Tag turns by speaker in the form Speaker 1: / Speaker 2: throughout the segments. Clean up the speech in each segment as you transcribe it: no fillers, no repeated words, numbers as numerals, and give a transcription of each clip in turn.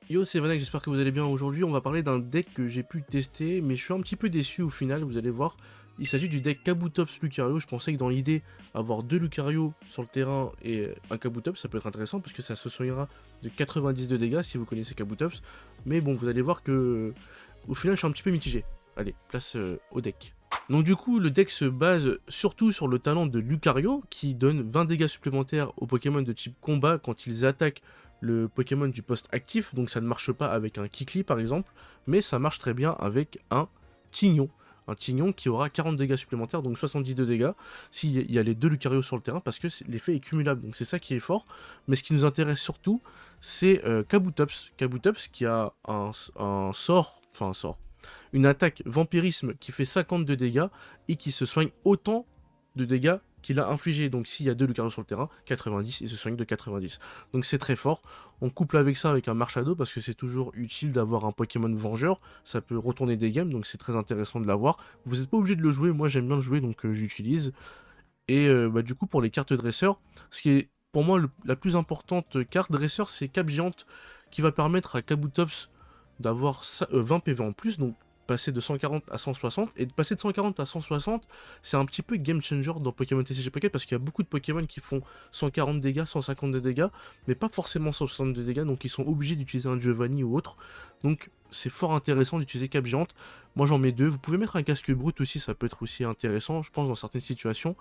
Speaker 1: Yo, c'est Vanek, j'espère que vous allez bien. Aujourd'hui, on va parler d'un deck que j'ai pu tester, mais je suis un petit peu déçu au final, vous allez voir. Il s'agit du deck Kabutops Lucario. Je pensais que dans l'idée, avoir deux Lucario sur le terrain et un Kabutops, ça peut être intéressant parce que ça se soignera de 90 de dégâts si vous connaissez Kabutops. Mais bon, vous allez voir que au final, je suis un petit peu mitigé. Allez, place au deck. Donc du coup, le deck se base surtout sur le talent de Lucario, qui donne 20 dégâts supplémentaires aux Pokémon de type combat quand ils attaquent le Pokémon du poste actif, donc ça ne marche pas avec un Kikli par exemple, mais ça marche très bien avec un Tignon. Un Tignon qui aura 40 dégâts supplémentaires, donc 70 de dégâts, s'il y a les deux Lucario sur le terrain, parce que l'effet est cumulable, donc c'est ça qui est fort. Mais ce qui nous intéresse surtout, c'est Kabutops. Kabutops qui a un sort, enfin un sort, une attaque vampirisme qui fait 50 de dégâts et qui se soigne autant de dégâts qu'il a infligé. Donc s'il y a deux Lucario sur le terrain, 90, il se soigne de 90. Donc c'est très fort. On couple avec ça avec un Marshado parce que c'est toujours utile d'avoir un Pokémon vengeur. Ça peut retourner des games, donc c'est très intéressant de l'avoir. Vous n'êtes pas obligé de le jouer, moi j'aime bien le jouer, donc j'utilise. Et du coup pour les cartes dresseurs, ce qui est pour moi la plus importante carte dresseur, c'est Cap Géante qui va permettre à Kabutops d'avoir 20 PV en plus, donc passer de 140 à 160, et de passer de 140 à 160, c'est un petit peu game changer dans Pokémon TCG Pocket, parce qu'il y a beaucoup de Pokémon qui font 140 dégâts, 150 de dégâts, mais pas forcément 160 de dégâts, donc ils sont obligés d'utiliser un Giovanni ou autre, donc c'est fort intéressant d'utiliser Cap Géante. Moi j'en mets deux, vous pouvez mettre un casque brut aussi, ça peut être aussi intéressant, je pense dans certaines situations,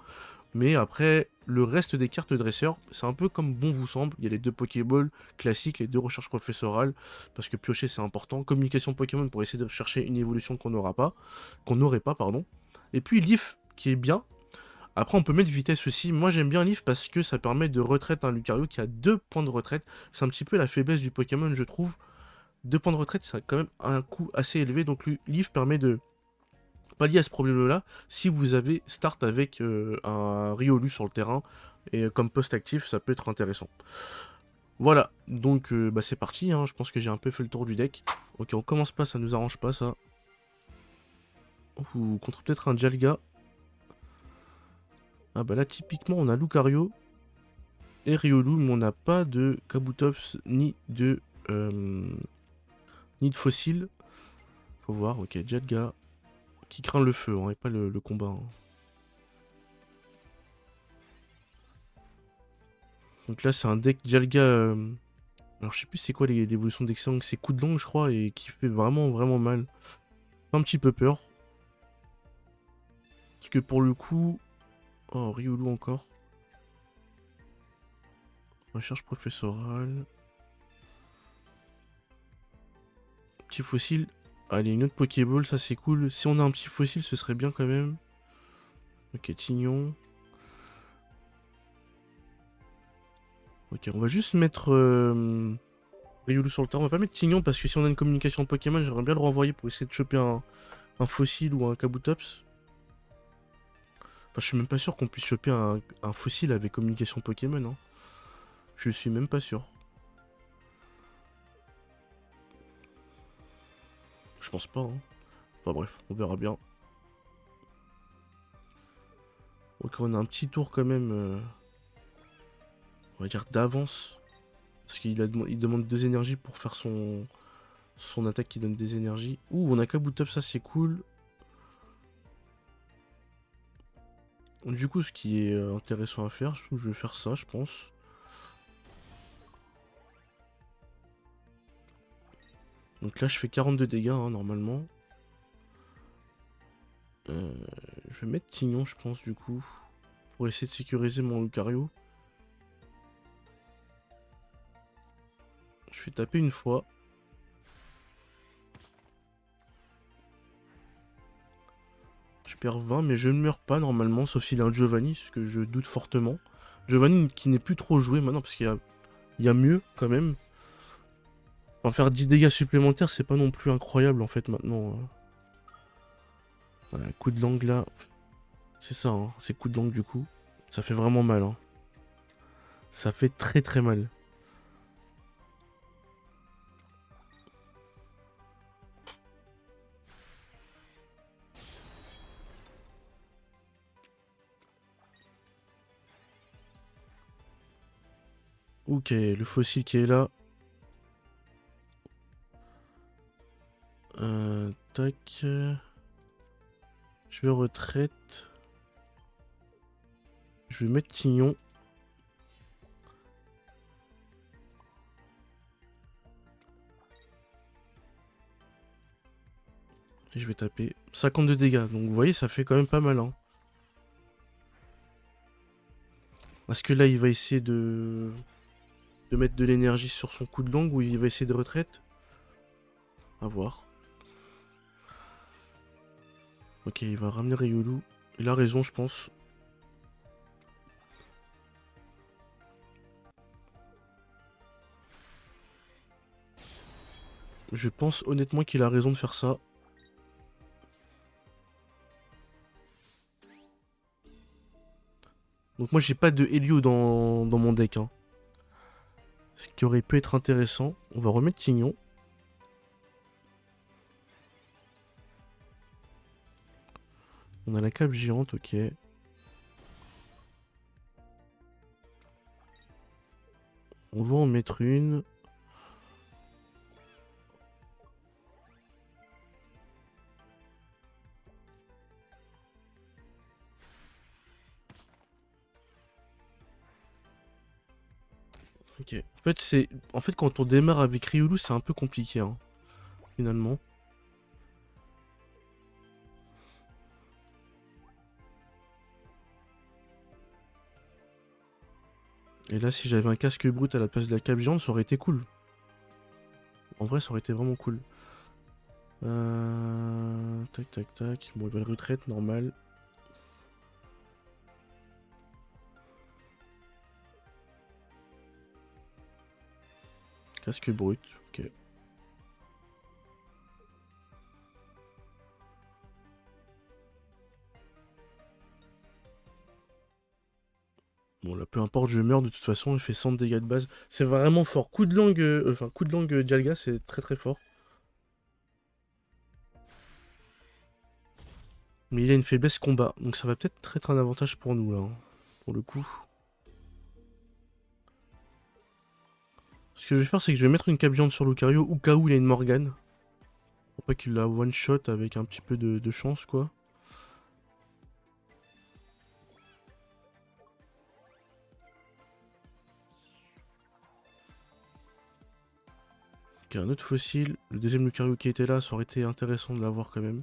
Speaker 1: mais après, le reste des cartes dresseurs, c'est un peu comme bon vous semble. Il y a les deux Pokéballs classiques, les deux recherches professorales, parce que piocher c'est important. Communication Pokémon pour essayer de chercher une évolution qu'on n'aurait pas, pardon. Et puis Leaf, qui est bien. Après, on peut mettre vitesse aussi. Moi, j'aime bien Leaf parce que ça permet de retraite un Lucario qui a 2 points de retraite. C'est un petit peu la faiblesse du Pokémon, je trouve. 2 points de retraite, ça a quand même un coût assez élevé. Donc, Leaf permet de pallier à ce problème-là si vous avez start avec un Riolu sur le terrain et comme poste actif, ça peut être intéressant. Voilà, donc bah, c'est parti, hein. Je pense que j'ai un peu fait le tour du deck. Ok, on commence pas, ça nous arrange pas ça. Ou contre peut-être un Dialga. Ah bah là typiquement on a Lucario et Riolu, mais on n'a pas de Kabutops euh, ni de fossile. Faut voir, ok, Dialga qui craint le feu, hein, et pas le combat, hein. Donc là c'est un deck Dialga. Alors je sais plus c'est quoi l'évolution d'Excellence, c'est coup de langue je crois et qui fait vraiment vraiment mal. Un petit peu peur. Parce que pour le coup... Oh, Riolu encore. Recherche professorale. Petit fossile. Allez, une autre Pokéball, ça c'est cool. Si on a un petit fossile, ce serait bien quand même. Ok, Tignon. Ok, on va juste mettre Riolu sur le terrain. On va pas mettre Tignon parce que si on a une communication Pokémon, j'aimerais bien le renvoyer pour essayer de choper un fossile ou un Kabutops. Enfin, je suis même pas sûr qu'on puisse choper un fossile avec communication Pokémon, hein. Je suis même pas sûr. Je pense pas, hein. Enfin bref, on verra bien. Ok, on a un petit tour quand même, on va dire d'avance. Parce il demande 2 énergies pour faire son attaque qui donne des énergies. Ouh, on a Kabutops, ça c'est cool. Du coup, ce qui est intéressant à faire, je vais faire ça, je pense. Donc là, je fais 42 dégâts, hein, normalement. Euh, je vais mettre Tignon, je pense, du coup. Pour essayer de sécuriser mon Lucario. Je vais taper une fois. Je perds 20, mais je ne meurs pas normalement, sauf s'il a un Giovanni, ce que je doute fortement. Giovanni qui n'est plus trop joué maintenant, parce il y a mieux quand même. Enfin, faire 10 dégâts supplémentaires, c'est pas non plus incroyable en fait maintenant. Voilà, coup de langue là. C'est ça, hein, c'est coup de langue du coup. Ça fait vraiment mal, hein. Ça fait très très mal. Ok, le fossile qui est là. Tac. Je vais retraite. Je vais mettre Tignon. Et je vais taper 52 dégâts. Donc vous voyez, ça fait quand même pas mal. Hein. Est-ce que là, il va essayer de mettre de l'énergie sur son coup de langue ou il va essayer de retraite? À voir. Ok, il va ramener Riolu. Il a raison, je pense. Je pense honnêtement qu'il a raison de faire ça. Donc moi j'ai pas de Helio dans mon deck. Hein. Ce qui aurait pu être intéressant. On va remettre Tignon. On a la cape géante, ok. On va en mettre une. Ok. En fait quand on démarre avec Riolu, c'est un peu compliqué, hein, finalement. Et là, si j'avais un casque brut à la place de la cape géante, ça aurait été cool. En vrai, ça aurait été vraiment cool. Tac, tac, tac. Bon, il va le retraite, normal. Casque brut, ok. Bon là peu importe, je meurs de toute façon, il fait 100 dégâts de base. C'est vraiment fort. Coup de langue, coup de langue Dialga, c'est très très fort. Mais il a une faiblesse combat, donc ça va peut-être être un avantage pour nous là, hein, pour le coup. Ce que je vais faire, c'est que je vais mettre une cape géante sur Lucario, au cas où il a une Morgane. Pour pas qu'il la one-shot avec un petit peu de chance, quoi. Ok, un autre fossile. Le deuxième Lucario qui était là, ça aurait été intéressant de l'avoir quand même.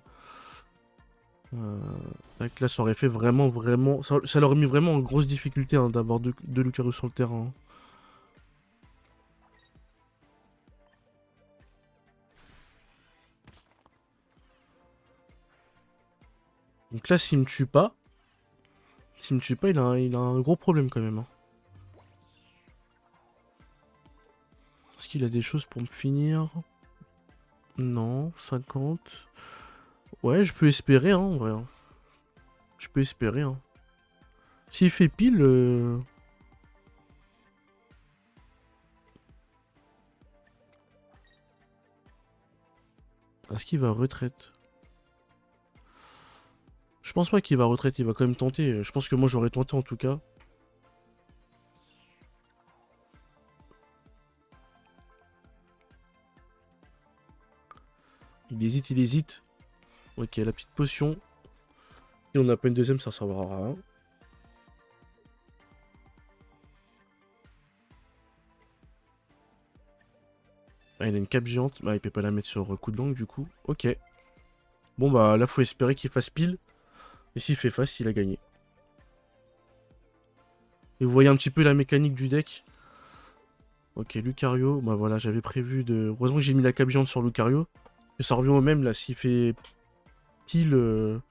Speaker 1: Là, ça aurait fait vraiment... Ça leur a mis vraiment en grosse difficulté hein, d'avoir deux Lucario sur le terrain. Hein. Donc là, s'il me tue pas, il a un gros problème quand même. Hein. Est-ce qu'il a des choses pour me finir? Non, 50. Ouais, je peux espérer, hein, en vrai. Hein. Je peux espérer, hein. S'il fait pile... Est-ce qu'il va retraite? Je pense pas qu'il va retraite, il va quand même tenter. Je pense que moi j'aurais tenté en tout cas. Il hésite, il hésite. Ok, la petite potion. Et on a pas une deuxième, ça servira à rien. Ah, il a une cape géante. Bah, il peut pas la mettre sur coup de langue du coup. Ok. Bon bah là faut espérer qu'il fasse pile. Et s'il fait face, il a gagné. Et vous voyez un petit peu la mécanique du deck. Ok, Lucario. Bah voilà, j'avais prévu de... Heureusement que j'ai mis la cape géante sur Lucario. Et ça revient au même là, s'il fait pile...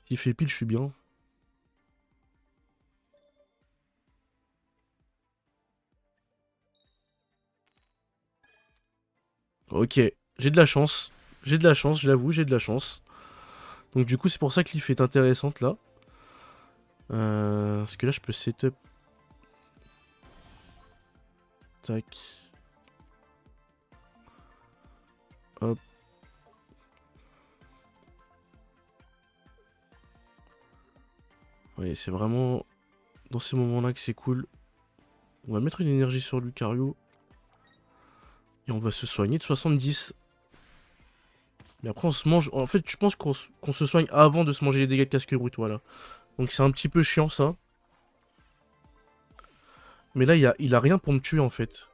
Speaker 1: S'il fait pile, je suis bien. Ok, j'ai de la chance. J'ai de la chance, je l'avoue, j'ai de la chance. Donc du coup, c'est pour ça que l'if est intéressante là. Parce que là, je peux setup. Tac. Hop. Oui, c'est vraiment dans ces moments-là que c'est cool. On va mettre une énergie sur Lucario. Et on va se soigner de 70. Mais après, on se mange. En fait, je pense qu'on se soigne avant de se manger les dégâts de casque brut, voilà. Donc c'est un petit peu chiant ça. Mais là, il a rien pour me tuer en fait.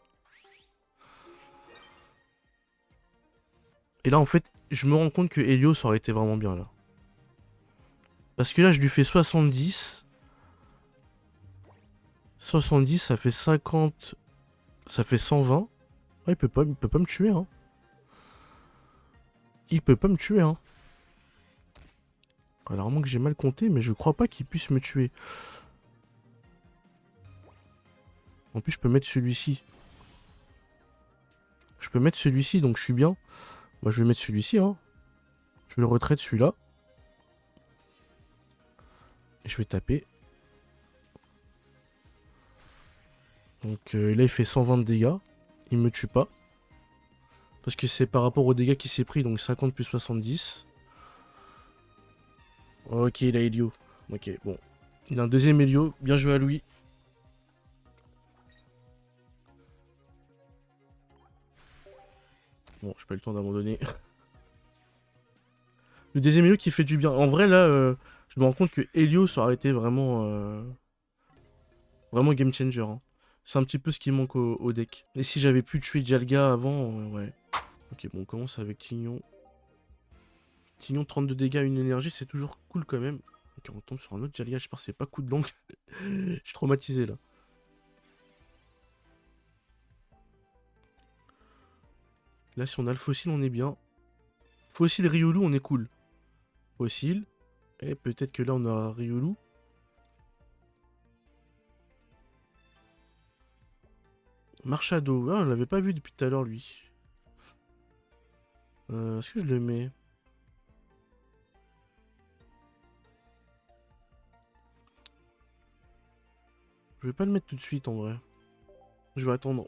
Speaker 1: Et là, en fait, je me rends compte que Helios aurait été vraiment bien là. Parce que là, je lui fais 70. 70, ça fait 50. Ça fait 120. Ah, il peut pas me tuer, hein. Il peut pas me tuer, hein. Alors, à moins que j'ai mal compté, mais je crois pas qu'il puisse me tuer. En plus, je peux mettre celui-ci. Je peux mettre celui-ci, donc je suis bien. Bah, je vais mettre celui-ci, hein. Je vais le retraite celui-là. Et je vais taper. Donc là, il fait 120 de dégâts. Il me tue pas. Parce que c'est par rapport aux dégâts qu'il s'est pris, donc 50 plus 70. Ok, il a Helio. Ok, bon. Il a un deuxième Helio. Bien joué à lui. Bon, j'ai pas eu le temps d'abandonner. Le deuxième Helio qui fait du bien. En vrai, là, je me rends compte que Helio, ça aurait été vraiment... vraiment game changer. Hein. C'est un petit peu ce qui manque au deck. Et si j'avais pu tuer Dialga avant, ouais. Ok, bon, on commence avec Tignon. Tignon, 32 dégâts, une énergie, c'est toujours cool quand même. Ok, on tombe sur un autre Dialga, je pense que c'est pas coup de langue. Je suis traumatisé là. Là, si on a le fossile, on est bien. Fossile Riolu, on est cool. Fossile. Et peut-être que là, on a Riolu. Marchado. Ah, on l'avait pas vu depuis tout à l'heure, lui. Est-ce que je le mets? Je vais pas le mettre tout de suite, en vrai. Je vais attendre.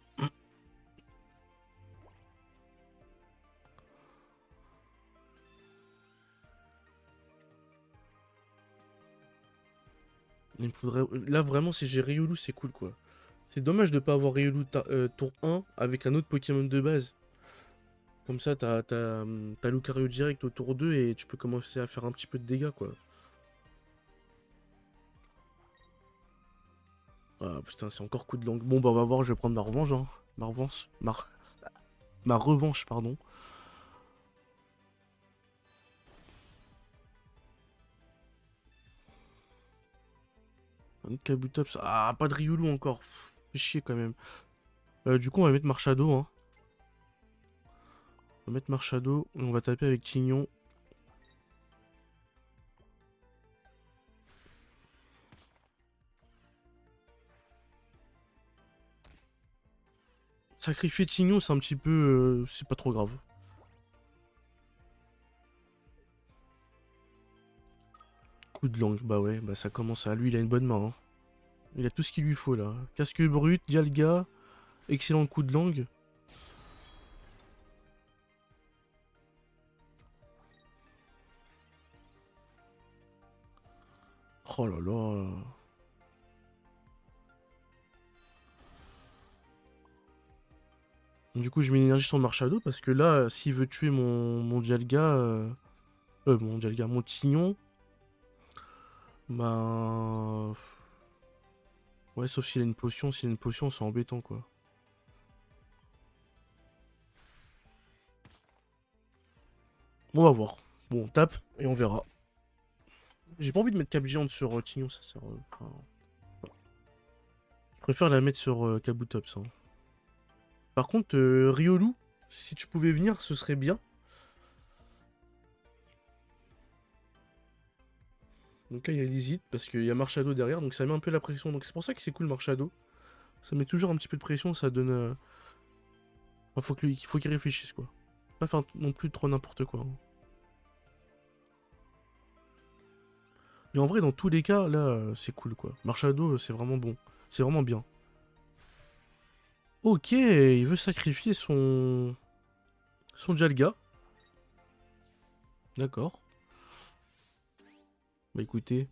Speaker 1: Il me faudrait... Là, vraiment, si j'ai Riolu, c'est cool, quoi. C'est dommage de pas avoir Riolu tour 1 avec un autre Pokémon de base. Comme ça, t'as Lucario direct au tour 2 et tu peux commencer à faire un petit peu de dégâts, quoi. Ah putain, c'est encore coup de langue. Bon, bah on va voir, je vais prendre ma revanche, hein. Ma revanche. Ma revanche, pardon. Un autre Kabutops. Ah, pas de Riolu encore. Pff, fait chier quand même. Du coup, on va mettre Marchado, hein. On va mettre Marchado. On va taper avec Tignon. Sacrifier Tignon, c'est un petit peu... c'est pas trop grave. Coup de langue, bah ouais, bah ça commence à... Lui, il a une bonne main, hein. Il a tout ce qu'il lui faut, là. Casque brut, Dialga, excellent coup de langue. Oh là là. Du coup, je mets l'énergie sur Marchado parce que là, s'il veut tuer mon Dialga... mon Dialga, mon Tignon... Bah... Ouais, sauf s'il a une potion. S'il a une potion, c'est embêtant, quoi. Bon, on va voir. Bon, on tape et on verra. J'ai pas envie de mettre Cap Géante sur Tignon, ça sert... enfin, je préfère la mettre sur Kabutops. Hein. Par contre, Riolu, si tu pouvais venir, ce serait bien. Donc là, il y a Lizzie, parce qu'il y a Marchado derrière, donc ça met un peu la pression. Donc c'est pour ça que c'est cool, Marchado. Ça met toujours un petit peu de pression, ça donne... Enfin, faut qu'il réfléchisse, quoi. Pas faire non plus trop n'importe quoi. Hein. Mais en vrai, dans tous les cas, là, c'est cool, quoi. Marchado, c'est vraiment bon. C'est vraiment bien. Ok, il veut sacrifier son Dialga. D'accord. Bah écoutez.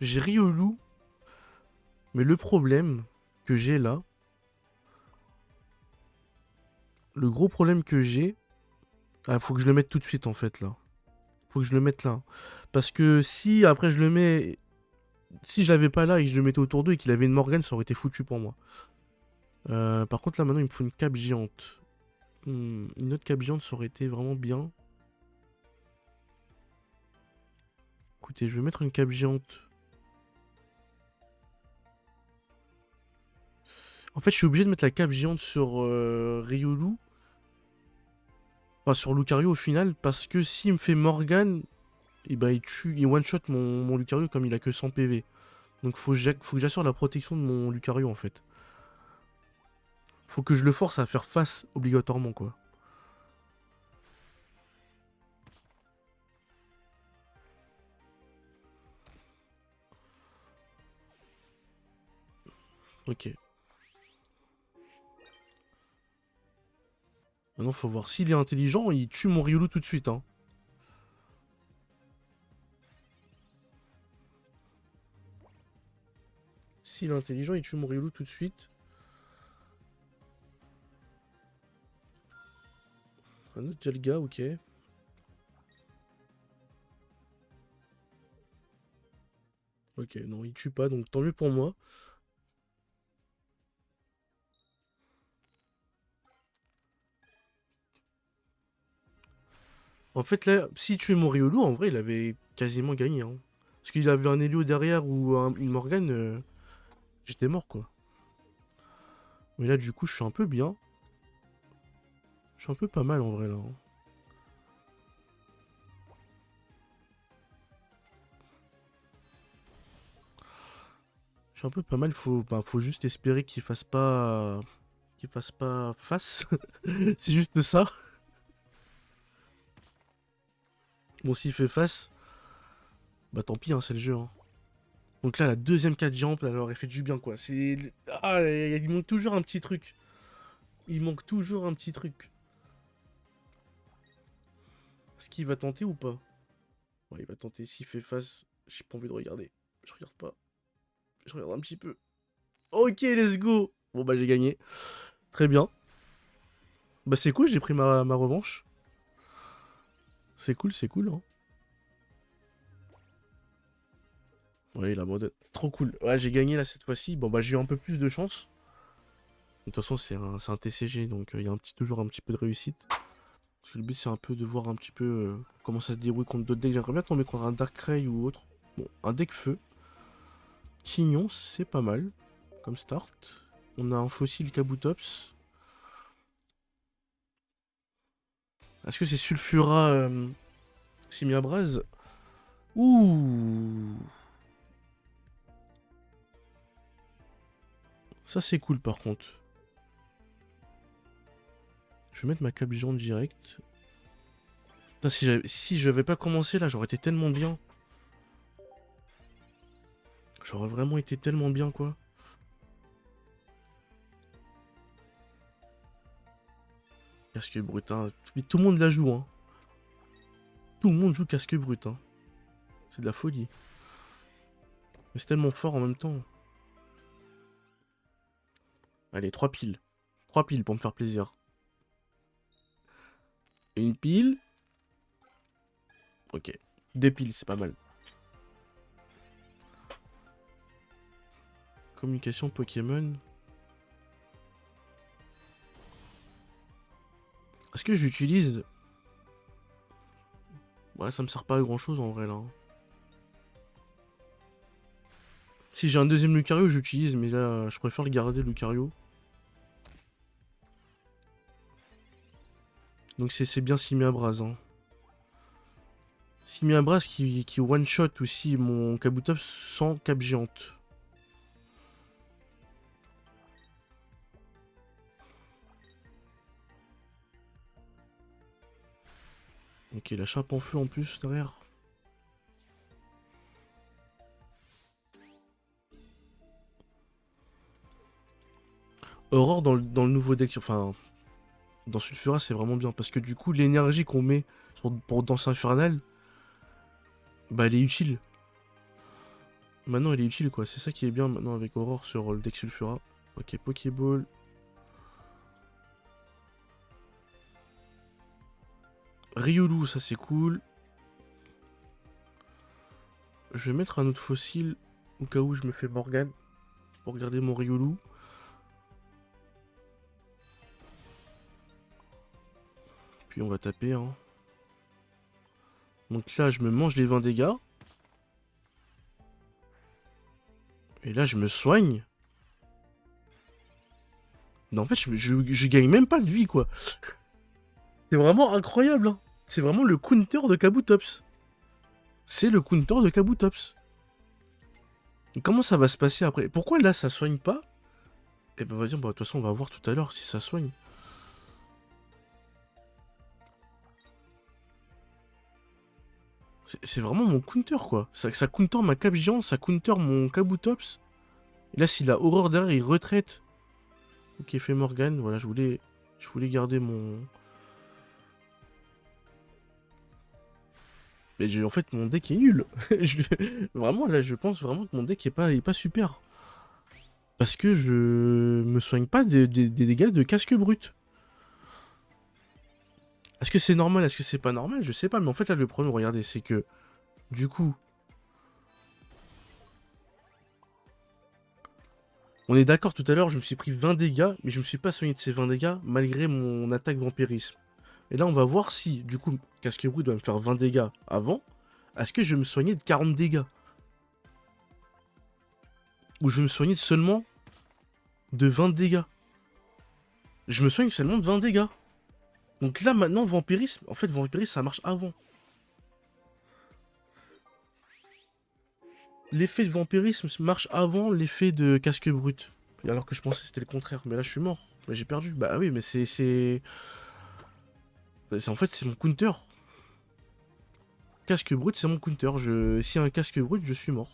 Speaker 1: J'ai Riolu. Mais le problème que j'ai là, le gros problème que j'ai... Ah, faut que je le mette tout de suite en fait là. Faut que je le mette là. Parce que si après je le mets... Si je l'avais pas là et que je le mettais autour d'eux et qu'il avait une Morgane, ça aurait été foutu pour moi. Par contre là maintenant il me faut une cape géante. Une autre cape géante ça aurait été vraiment bien. Écoutez, je vais mettre une cape géante. En fait je suis obligé de mettre la cape géante sur Riolu. Enfin sur Lucario au final. Parce que s'il me fait Morgane, et bah il one-shot mon Lucario comme il a que 100 PV. Donc faut que j'assure la protection de mon Lucario en fait. Faut que je le force à faire face obligatoirement quoi. Ok. Maintenant faut voir s'il est intelligent, il tue mon Riolu tout de suite hein. S'il est intelligent, il tue mon Riolu tout de suite. Un autre Dialga, ok. Ok, non, il tue pas, donc tant mieux pour moi. En fait, là, s'il tuait mon Riolu, en vrai, il avait quasiment gagné. Hein. Parce qu'il avait un Helio derrière ou une Morgane, j'étais mort, quoi. Mais là, du coup, je suis un peu bien. Je suis un peu pas mal, en vrai, là. Hein. Je suis un peu pas mal, faut juste espérer qu'il fasse pas... Qu'il fasse pas face. C'est juste ça. Bon, s'il fait face, bah tant pis, hein, c'est le jeu. Hein. Donc là, la deuxième 4 jump, elle aurait fait du bien, quoi. C'est... Ah, il manque toujours un petit truc. Il manque toujours un petit truc. Est-ce qu'il va tenter ou pas? Ouais, il va tenter. S'il fait face, j'ai pas envie de regarder. Je regarde pas. Je regarde un petit peu. Ok, let's go. Bon, bah, j'ai gagné. Très bien. Bah, c'est cool, j'ai pris ma revanche. C'est cool, hein. Ouais, il abandonne. Trop cool. Ouais, j'ai gagné là cette fois-ci. Bon, bah, j'ai eu un peu plus de chance. De toute façon, c'est un TCG, donc il y a toujours un petit peu de réussite. Parce que le but, c'est un peu de voir un petit peu comment ça se déroule contre d'autres decks. J'aimerais bien tomber contre un Darkrai ou autre. Bon, un deck feu. Tignon, c'est pas mal comme start. On a un fossile Kabutops. Est-ce que c'est Sulfura Simiabraz? Ouh. Ça, c'est cool par contre. Je vais mettre ma cape jaune direct. Putain, si j'avais pas commencé là, j'aurais été tellement bien. J'aurais vraiment été tellement bien, quoi. Casque brut, hein. Mais tout le monde la joue, hein. Tout le monde joue casque brut, hein. C'est de la folie. Mais c'est tellement fort en même temps. Allez, 3 piles. 3 piles pour me faire plaisir. Une pile. Ok. 2 piles, c'est pas mal. Communication Pokémon. Est-ce que j'utilise... Ouais, ça me sert pas à grand chose en vrai là. Si j'ai un deuxième Lucario, j'utilise, mais là, je préfère le garder, Lucario. Donc c'est bien Simiabraz. Hein. Simiabraz qui one-shot aussi mon Kabutops sans cape géante. Ok, la chape en feu en plus derrière. Aurore dans le nouveau deck, enfin, dans Sulfura, c'est vraiment bien. Parce que du coup, l'énergie qu'on met pour Danse Infernale, bah elle est utile. Maintenant, il est utile, quoi. C'est ça qui est bien maintenant avec Aurore sur le deck Sulfura. Ok, Pokéball. Riolu, ça c'est cool. Je vais mettre un autre fossile au cas où je me fais Morgane pour regarder mon Riolu. Puis on va taper, hein. Donc là, je me mange les 20 dégâts. Et là, je me soigne. Non, en fait, je gagne même pas de vie, quoi. C'est vraiment incroyable, hein. C'est vraiment le counter de Kabutops. C'est le counter de Kabutops. Et comment ça va se passer après? Pourquoi là, ça soigne pas? Eh ben, vas-y, bah, de toute façon, on va voir tout à l'heure si ça soigne. C'est vraiment mon counter, quoi. Ça counter ma Cap Géant, ça counter mon Kabutops. Et là, s'il a Aurore derrière, il retraite. Ok, fait Morgane. Voilà, je voulais garder mon... Mais en fait, mon deck est nul. Vraiment, là, je pense vraiment que mon deck est pas super. Parce que je me soigne pas des dégâts de casque brut. Est-ce que c'est normal? Est-ce que c'est pas normal? Je sais pas. Mais en fait, là, le problème, regardez, c'est que... Du coup... On est d'accord, tout à l'heure, je me suis pris 20 dégâts, mais je me suis pas soigné de ces 20 dégâts, malgré mon attaque vampirisme. Et là, on va voir si, du coup, casque brut doit me faire 20 dégâts avant. Est-ce que je vais me soigner de 40 dégâts? Ou je vais me soigner seulement de 20 dégâts? Je me soigne seulement de 20 dégâts. Donc là, maintenant, vampirisme... En fait, vampirisme, ça marche avant. L'effet de vampirisme marche avant l'effet de casque brut. Alors que je pensais que c'était le contraire. Mais là, je suis mort. Mais j'ai perdu. Bah oui, mais c'est... En fait, c'est mon counter. Casque brut, c'est mon counter. S'il y a un casque brut, je suis mort.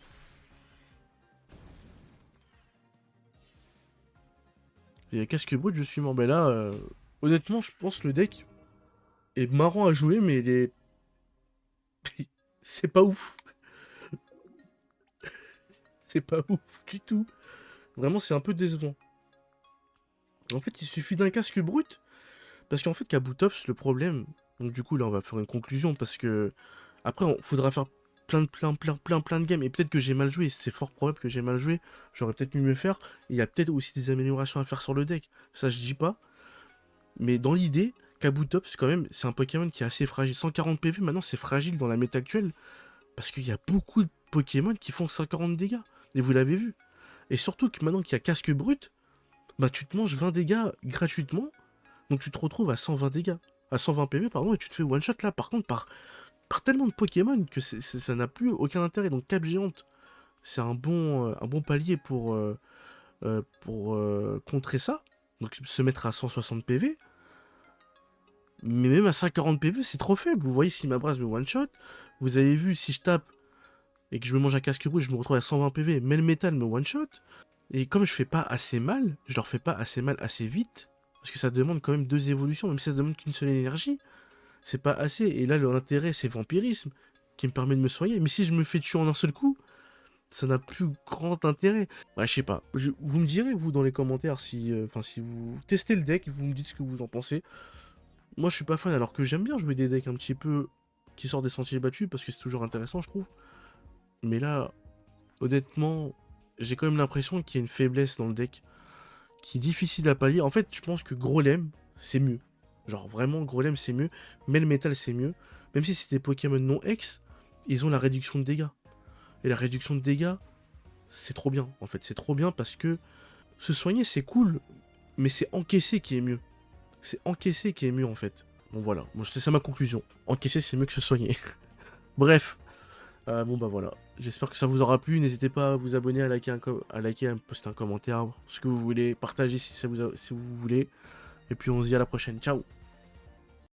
Speaker 1: Il y a casque brut, je suis mort. Mais là, honnêtement, je pense que le deck est marrant à jouer, mais il est... c'est pas ouf. C'est pas ouf du tout. Vraiment, c'est un peu décevant. En fait, il suffit d'un casque brut. Parce qu'en fait, Kabutops, le problème... Donc du coup, là, on va faire une conclusion, parce que... Après, il faudra faire plein de games. Et peut-être que j'ai mal joué. C'est fort probable que j'ai mal joué. J'aurais peut-être mieux faire. Il y a peut-être aussi des améliorations à faire sur le deck. Ça, je dis pas. Mais dans l'idée, Kabutops, quand même, c'est un Pokémon qui est assez fragile. 140 PV, maintenant, c'est fragile dans la méta actuelle. Parce qu'il y a beaucoup de Pokémon qui font 140 dégâts. Et vous l'avez vu. Et surtout que maintenant qu'il y a casque brut, bah tu te manges 20 dégâts gratuitement. Donc tu te retrouves à 120 dégâts. À 120 PV, pardon, et tu te fais one shot là. Par contre, par tellement de Pokémon que ça n'a plus aucun intérêt. Donc Cap Géante, c'est un bon palier pour contrer ça. Donc se mettre à 160 PV. Mais même à 140 PV, c'est trop faible. Vous voyez, si ma brasse me one shot, vous avez vu, si je tape et que je me mange un casque rouge, je me retrouve à 120 PV. Mais le métal me one shot. Et comme je fais pas assez mal, je leur fais pas assez mal assez vite. Parce que ça demande quand même 2 évolutions, même si ça demande qu'une seule énergie. C'est pas assez. Et là, l'intérêt, c'est vampirisme, qui me permet de me soigner. Mais si je me fais tuer en un seul coup, ça n'a plus grand intérêt. Ouais, je sais pas. Vous me direz, vous, dans les commentaires, si vous testez le deck, vous me dites ce que vous en pensez. Moi, je suis pas fan, alors que j'aime bien jouer des decks un petit peu qui sortent des sentiers battus, parce que c'est toujours intéressant, je trouve. Mais là, honnêtement, j'ai quand même l'impression qu'il y a une faiblesse dans le deck qui est difficile à pallier. En fait, je pense que Grolem, c'est mieux. Genre, vraiment, Grolem, c'est mieux. Mais le métal, c'est mieux. Même si c'est des Pokémon non ex, ils ont la réduction de dégâts. Et la réduction de dégâts, c'est trop bien, en fait. C'est trop bien parce que se soigner, c'est cool. Mais c'est encaisser qui est mieux. C'est encaisser qui est mieux, en fait. Bon, voilà. Moi, c'est ça ma conclusion. Encaisser, c'est mieux que se soigner. Bref. Bon bah voilà, j'espère que ça vous aura plu, n'hésitez pas à vous abonner, à liker, à me poster un commentaire, ce que vous voulez, partager si vous voulez, et puis on se dit à la prochaine, ciao.